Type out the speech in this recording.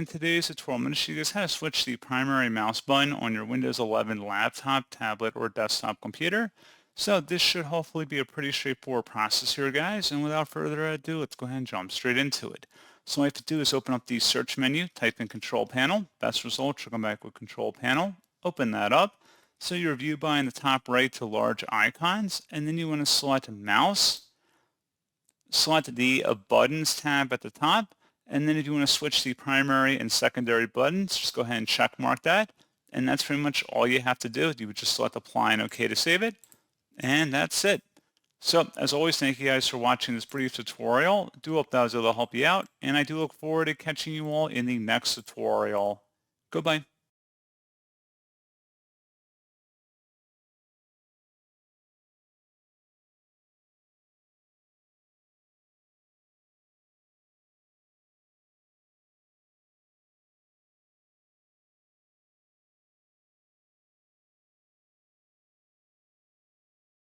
in today's tutorial, I'm going to show you guys how to switch the primary mouse button on your Windows 11 laptop, tablet, or desktop computer. So this should hopefully be a pretty straightforward process here, guys. And without further ado, let's go ahead and jump straight into it. So all you have to do is open up the search menu, type in Control Panel. Best result, you'll come back with Control Panel. Open that up. So your view bar in the top right to large icons, and then you want to select Mouse. Select the Buttons tab at the top. And then if you want to switch the primary and secondary buttons, just go ahead and check mark that. And that's pretty much all you have to do. You would just select apply and OK to save it. And that's it. So as always, thank you guys for watching this brief tutorial. I do hope that was able to help you out. And I do look forward to catching you all in the next tutorial. Goodbye.